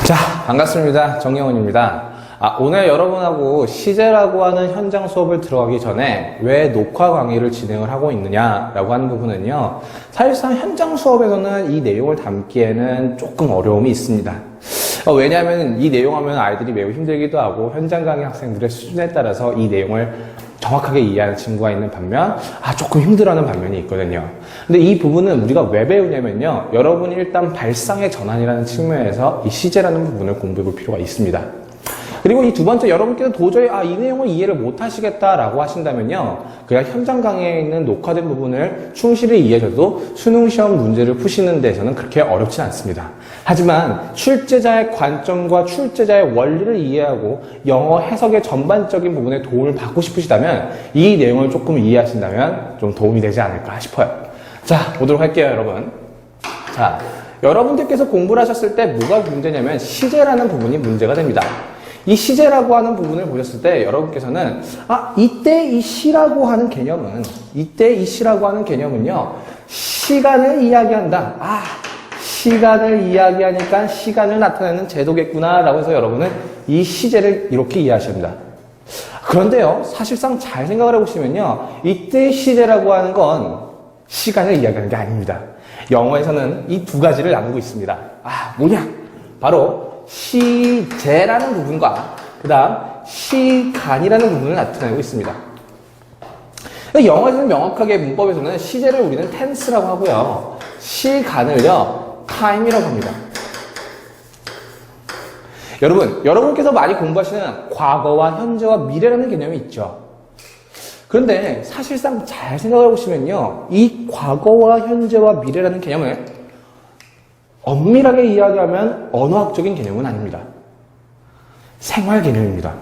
자, 반갑습니다. 정영훈입니다. 오늘 여러분하고 시제라고 하는 현장 수업을 들어가기 전에 왜 녹화 강의를 진행을 하고 있느냐라고 하는 부분은요, 사실상 현장 수업에서는 이 내용을 담기에는 조금 어려움이 있습니다. 왜냐하면 이 내용하면 아이들이 매우 힘들기도 하고 현장 강의 학생들의 수준에 따라서 이 내용을 정확하게 이해하는 친구가 있는 반면 조금 힘들어하는 반면이 있거든요. 근데 이 부분은 우리가 왜 배우냐면요, 여러분이 일단 발상의 전환이라는 측면에서 이 시제라는 부분을 공부해 볼 필요가 있습니다. 그리고 이 두 번째, 여러분께서 도저히 이 내용을 이해를 못 하시겠다라고 하신다면요, 그냥 현장 강의에 있는 녹화된 부분을 충실히 이해하셔도 수능 시험 문제를 푸시는 데서는 그렇게 어렵진 않습니다. 하지만 출제자의 관점과 출제자의 원리를 이해하고 영어 해석의 전반적인 부분에 도움을 받고 싶으시다면 이 내용을 조금 이해하신다면 좀 도움이 되지 않을까 싶어요. 자, 보도록 할게요, 여러분. 자, 여러분들께서 공부를 하셨을 때 뭐가 문제냐면 시제라는 부분이 문제가 됩니다. 이 시제라고 하는 부분을 보셨을 때 여러분께서는 이때 이 시라고 하는 개념은, 이때 이 시라고 하는 개념은요, 시간을 이야기한다. 시간을 이야기하니까 시간을 나타내는 제도겠구나 라고 해서 여러분은 이 시제를 이렇게 이해하셔야 합니다. 그런데요, 사실상 잘 생각을 해보시면요, 이때 시제라고 하는 건 시간을 이야기하는 게 아닙니다. 영어에서는 이 두 가지를 나누고 있습니다. 뭐냐? 바로 시제라는 부분과 그 다음 시간이라는 부분을 나타내고 있습니다. 영어에서는 명확하게 문법에서는 시제를 우리는 tense라고 하고요, 시간을요 time이라고 합니다. 여러분께서 많이 공부하시는 과거와 현재와 미래라는 개념이 있죠. 그런데 사실상 잘 생각해 보시면요, 이 과거와 현재와 미래라는 개념을 엄밀하게 이야기하면 언어학적인 개념은 아닙니다. 생활 개념입니다.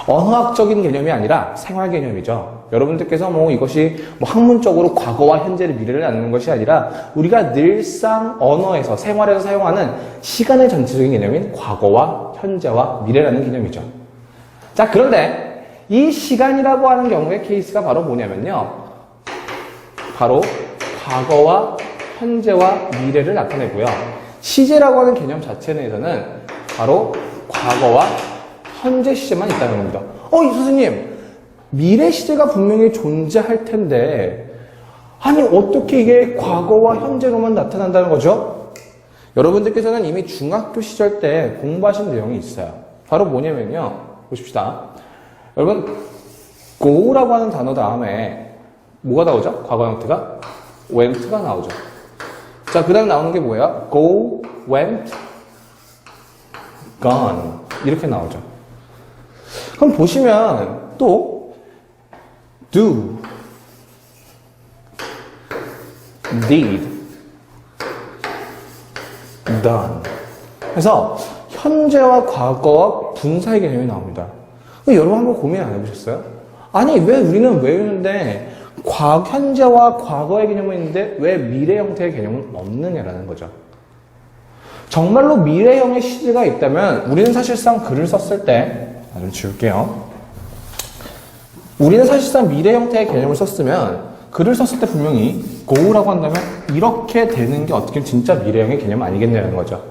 언어학적인 개념이 아니라 생활 개념이죠. 여러분들께서 이것이 학문적으로 과거와 현재를 미래를 나누는 것이 아니라 우리가 늘상 언어에서, 생활에서 사용하는 시간의 전체적인 개념인 과거와 현재와 미래라는 개념이죠. 자, 그런데 이 시간이라고 하는 경우의 케이스가 바로 뭐냐면요, 바로 과거와 현재와 미래를 나타내고요, 시제라고 하는 개념 자체 내에서는 바로 과거와 현재 시제만 있다는 겁니다. 이 선생님, 미래 시제가 분명히 존재할 텐데 어떻게 이게 과거와 현재로만 나타난다는 거죠? 여러분들께서는 이미 중학교 시절 때 공부하신 내용이 있어요. 바로 뭐냐면요, 보십시다. 여러분, go라고 하는 단어 다음에 뭐가 나오죠? 과거 형태가 went가 나오죠. 자, 그 다음에 나오는 게 뭐예요? go, went, gone 이렇게 나오죠. 그럼 보시면 또 do, did, done 그래서 현재와 과거와 분사의 개념이 나옵니다. 여러분 한번 고민 안 해보셨어요? 왜 우리는 외우는데 현재와 과거의 개념은 있는데 왜 미래 형태의 개념은 없느냐라는 거죠. 정말로 미래형의 시제가 있다면 우리는 사실상 글을 썼을 때, 좀 지울게요. 우리는 사실상 미래 형태의 개념을 썼으면 글을 썼을 때 분명히 go라고 한다면 이렇게 되는 게 어떻게 진짜 미래형의 개념 아니겠냐는 거죠.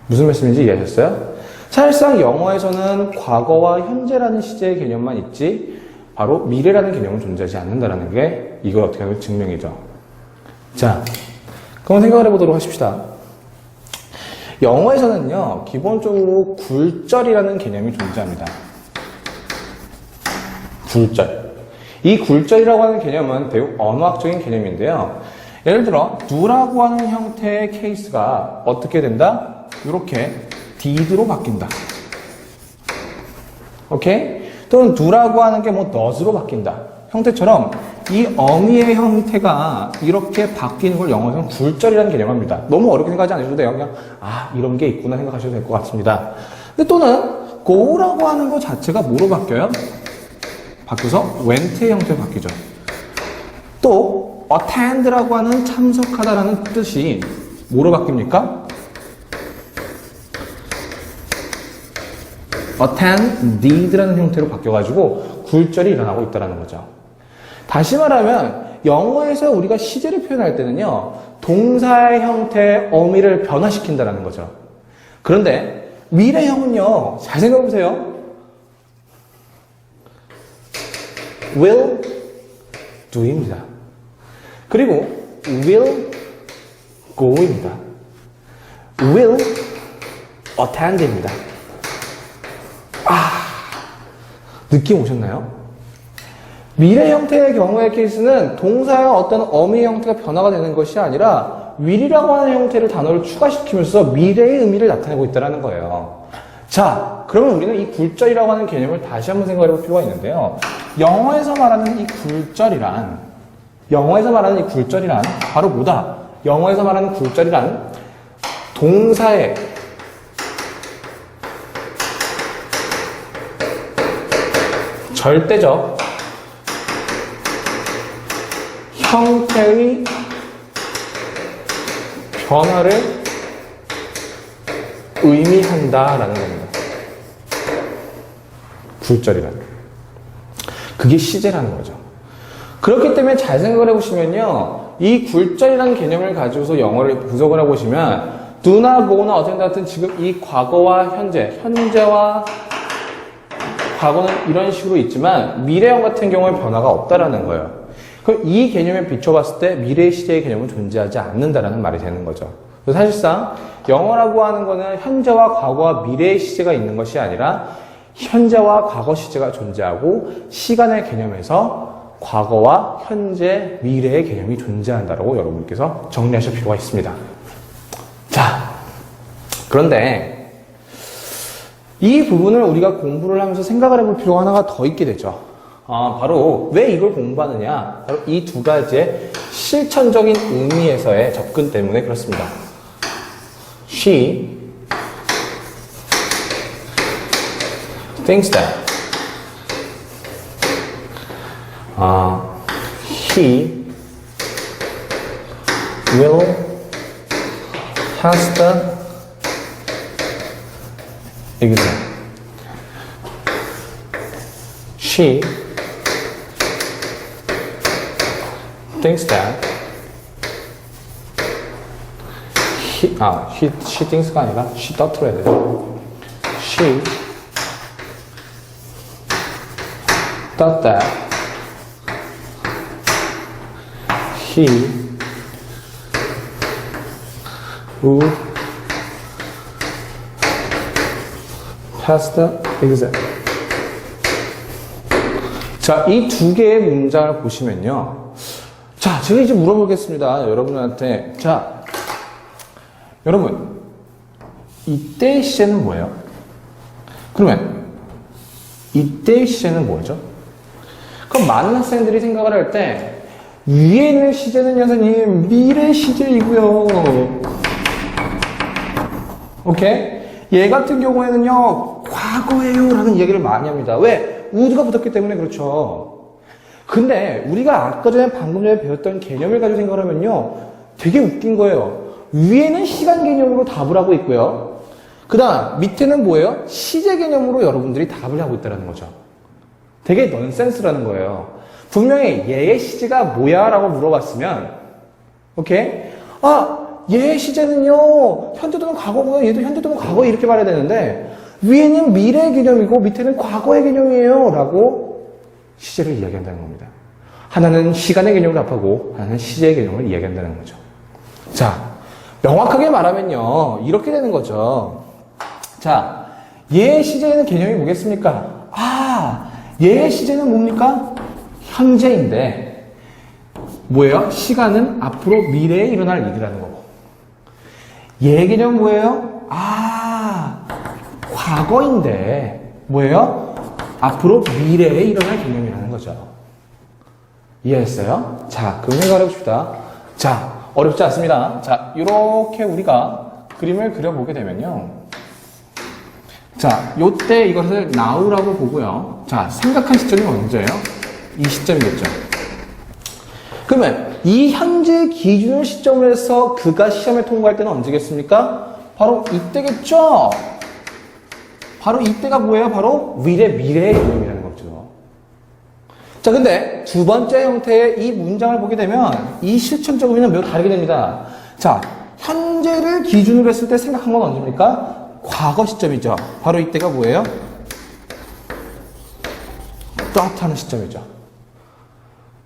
무슨 말씀인지 이해하셨어요? 사실상 영어에서는 과거와 현재라는 시제의 개념만 있지 바로 미래라는 개념은 존재하지 않는다는 게 이걸 어떻게 하면 증명이죠. 자, 그럼 생각을 해보도록 하십시다. 영어에서는요, 기본적으로 굴절이라는 개념이 존재합니다. 굴절. 이 굴절이라고 하는 개념은 매우 언어학적인 개념인데요. 예를 들어 do라고 하는 형태의 케이스가 어떻게 된다? 이렇게 did로 바뀐다. 오케이? 또는 do라고 하는 게 does로 바뀐다. 형태처럼 이 어미의 형태가 이렇게 바뀌는 걸 영어에서는 굴절이라는 개념을 합니다. 너무 어렵게 생각하지 않으셔도 돼요. 그냥 이런 게 있구나 생각하셔도 될 것 같습니다. 근데 또는 go라고 하는 것 자체가 뭐로 바뀌어요? 바뀌어서 went의 형태로 바뀌죠. 또 attend라고 하는 참석하다라는 뜻이 뭐로 바뀝니까? attended라는 형태로 바뀌어가지고 굴절이 일어나고 있다는 거죠. 다시 말하면 영어에서 우리가 시제를 표현할 때는요, 동사의 형태의 어미를 변화시킨다는 거죠. 그런데 미래형은요, 잘 생각해보세요. will do입니다. 그리고 will go입니다. will attend입니다. 느낌 오셨나요? 미래 형태의 경우의 케이스는 동사의 어떤 어미 형태가 변화가 되는 것이 아니라 will이라고 하는 형태를 단어를 추가시키면서 미래의 의미를 나타내고 있다는 거예요. 자, 그러면 우리는 이 굴절이라고 하는 개념을 다시 한번 생각해 볼 필요가 있는데요. 영어에서 말하는 이 굴절이란 바로 뭐다? 영어에서 말하는 굴절이란 동사의 절대적 형태의 변화를 의미한다라는 겁니다. 굴절이라는. 그게 시제라는 거죠. 그렇기 때문에 잘 생각을 해보시면요. 이 굴절이라는 개념을 가지고서 영어를 분석을 해보시면 do나 go나 어쨌든 같은 지금 이 과거와 현재와 과거는 이런 식으로 있지만 미래형 같은 경우에 변화가 없다라는 거예요. 그럼 이 개념에 비춰봤을 때 미래 시제의 개념은 존재하지 않는다라는 말이 되는 거죠. 그래서 사실상 영어라고 하는 거는 현재와 과거와 미래의 시제가 있는 것이 아니라 현재와 과거 시제가 존재하고 시간의 개념에서 과거와 현재, 미래의 개념이 존재한다라고 여러분께서 정리하실 필요가 있습니다. 자, 그런데 이 부분을 우리가 공부를 하면서 생각을 해볼 필요가 하나가 더 있게 되죠. 바로 왜 이걸 공부하느냐? 바로 이 두 가지의 실천적인 의미에서의 접근 때문에 그렇습니다. She thinks that he will pass the exam. She thinks that she things가 아니라 she thought를 해야 돼요. She thought that he would pass the exam. 자, 이 두 개의 문장을 보시면요. 자, 제가 이제 물어보겠습니다. 여러분한테. 자, 여러분, 이때의 시제는 뭐예요? 그러면, 이때의 시제는 뭐죠? 그럼 많은 학생들이 생각을 할 때, 위에 있는 시제는 선생님, 미래 시제이고요. 오케이? 얘 같은 경우에는요, 과거예요. 라는 이야기를 많이 합니다. 왜? would가 붙었기 때문에 그렇죠. 근데 우리가 아까 전에 방금 전에 배웠던 개념을 가지고 생각을 하면요. 되게 웃긴 거예요. 위에는 시간 개념으로 답을 하고 있고요. 그 다음 밑에는 뭐예요? 시제 개념으로 여러분들이 답을 하고 있다는 거죠. 되게 넌센스라는 거예요. 분명히 얘의 시제가 뭐야? 라고 물어봤으면 오케이? 얘의 시제는요. 현재 또는 과거고요. 얘도 현재 또는 과거 이렇게 말해야 되는데 위에는 미래 개념이고 밑에는 과거의 개념이에요. 라고 시제를 이야기한다는 겁니다. 하나는 시간의 개념을 답하고 하나는 시제의 개념을 이야기한다는 거죠. 자, 명확하게 말하면요. 이렇게 되는 거죠. 자, 얘의 시제에는 개념이 뭐겠습니까? 얘의 시제는 뭡니까? 현재인데 뭐예요? 시간은 앞으로 미래에 일어날 일이라는 거고 얘의 개념은 뭐예요? 과거인데 뭐예요? 앞으로 미래에 일어날 개념이라는 거죠. 이해했어요? 자, 그럼 생각을 해봅시다. 자, 어렵지 않습니다. 자, 이렇게 우리가 그림을 그려보게 되면요. 자, 요때 이것을 now라고 보고요. 자, 생각한 시점이 언제예요? 이 시점이겠죠. 그러면 이 현재 기준을 시점으로 해서 그가 시험에 통과할 때는 언제겠습니까? 바로 이때겠죠? 바로 이때가 뭐예요? 바로 미래의 개념이라는 거죠. 자, 근데 두 번째 형태의 이 문장을 보게 되면 이 실천적 의미는 매우 다르게 됩니다. 자, 현재를 기준으로 했을 때 생각한 건 언제입니까? 과거 시점이죠. 바로 이때가 뭐예요? start 하는 시점이죠.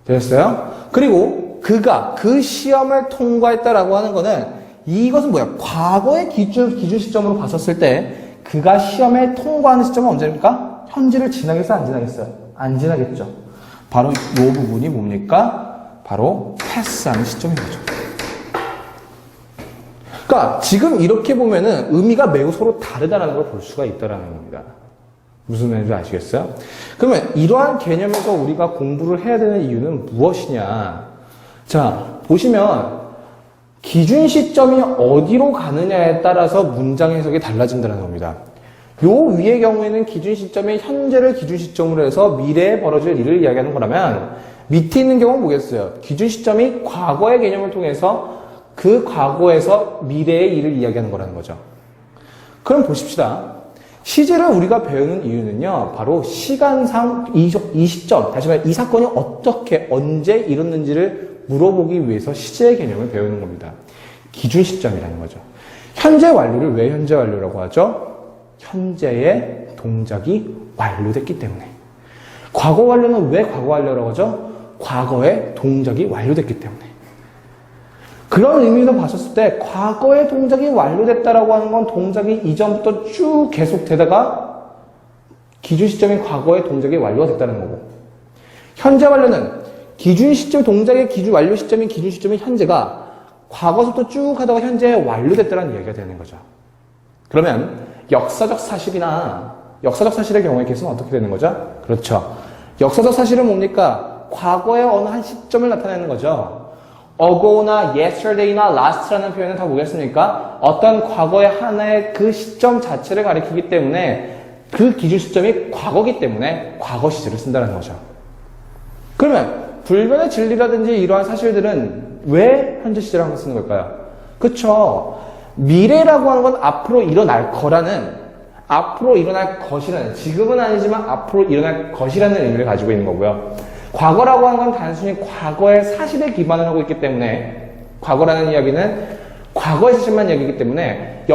되셨어요? 그리고 그가 그 시험을 통과했다라고 하는 거는 이것은 뭐야? 과거의 기준 시점으로 봤었을 때 그가 시험에 통과하는 시점은 언제입니까? 현재를 지나겠어요? 안 지나겠어요? 안 지나겠죠. 바로 이 부분이 뭡니까? 바로 패스하는 시점인 거죠. 그러니까 지금 이렇게 보면은 의미가 매우 서로 다르다는 걸 볼 수가 있다는 겁니다. 무슨 말인지 아시겠어요? 그러면 이러한 개념에서 우리가 공부를 해야 되는 이유는 무엇이냐? 자, 보시면 기준 시점이 어디로 가느냐에 따라서 문장 해석이 달라진다는 겁니다. 요 위의 경우에는 기준 시점이 현재를 기준 시점으로 해서 미래에 벌어질 일을 이야기하는 거라면 밑에 있는 경우는 뭐겠어요? 기준 시점이 과거의 개념을 통해서 그 과거에서 미래의 일을 이야기하는 거라는 거죠. 그럼 보십시다. 시제를 우리가 배우는 이유는요, 바로 시간상 이 시점, 다시 말해 이 사건이 어떻게, 언제 일어났는지를 물어보기 위해서 시제의 개념을 배우는 겁니다. 기준 시점이라는 거죠. 현재 완료를 왜 현재 완료라고 하죠? 현재의 동작이 완료됐기 때문에. 과거 완료는 왜 과거 완료라고 하죠? 과거의 동작이 완료됐기 때문에. 그런 의미로 봤었을 때 과거의 동작이 완료됐다라고 하는 건 동작이 이전부터 쭉 계속되다가 기준 시점인 과거의 동작이 완료가 됐다는 거고, 현재 완료는 기준 시점 동작의 기준 완료 시점인 기준 시점인 현재가 과거부터 쭉 하다가 현재에 완료됐다는 이야기가 되는 거죠. 그러면 역사적 사실이나 역사적 사실의 경우의 케이스는 어떻게 되는 거죠? 그렇죠. 역사적 사실은 뭡니까? 과거의 어느 한 시점을 나타내는 거죠. ago나 yesterday나 last라는 표현은 다 뭐겠습니까? 어떤 과거의 하나의 그 시점 자체를 가리키기 때문에 그 기준 시점이 과거기 때문에 과거 시제를 쓴다는 거죠. 그러면 불변의 진리라든지 이러한 사실들은 왜 현재 시제를 쓰는 걸까요? 그쵸. 미래라고 하는 건 앞으로 일어날 거라는, 앞으로 일어날 것이라는, 지금은 아니지만 앞으로 일어날 것이라는 의미를 가지고 있는 거고요. 과거라고 하는 건 단순히 과거의 사실에 기반을 하고 있기 때문에, 과거라는 이야기는 과거의 사실만 이야기이기 때문에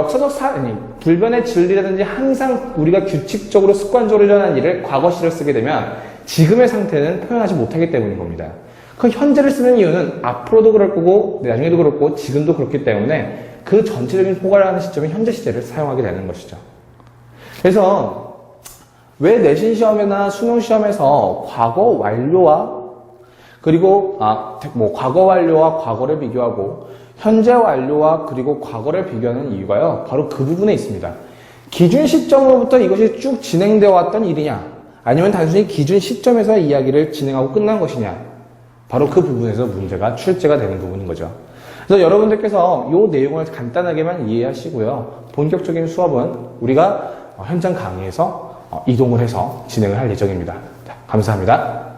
불변의 진리라든지 항상 우리가 규칙적으로 습관적으로 일어난 일을 과거 시를 쓰게 되면 지금의 상태는 표현하지 못하기 때문인 겁니다. 그 현재를 쓰는 이유는 앞으로도 그럴 거고 나중에도 그렇고 지금도 그렇기 때문에 그 전체적인 포괄하는 시점이 현재 시제를 사용하게 되는 것이죠. 그래서 왜 내신 시험이나 수능 시험에서 과거 완료와 그리고 과거 완료와 과거를 비교하고 현재 완료와 그리고 과거를 비교하는 이유가요, 바로 그 부분에 있습니다. 기준 시점으로부터 이것이 쭉 진행되어 왔던 일이냐, 아니면 단순히 기준 시점에서 이야기를 진행하고 끝난 것이냐, 바로 그 부분에서 문제가 출제가 되는 부분인 거죠. 그래서 여러분들께서 이 내용을 간단하게만 이해하시고요. 본격적인 수업은 우리가 현장 강의에서 이동을 해서 진행을 할 예정입니다. 감사합니다.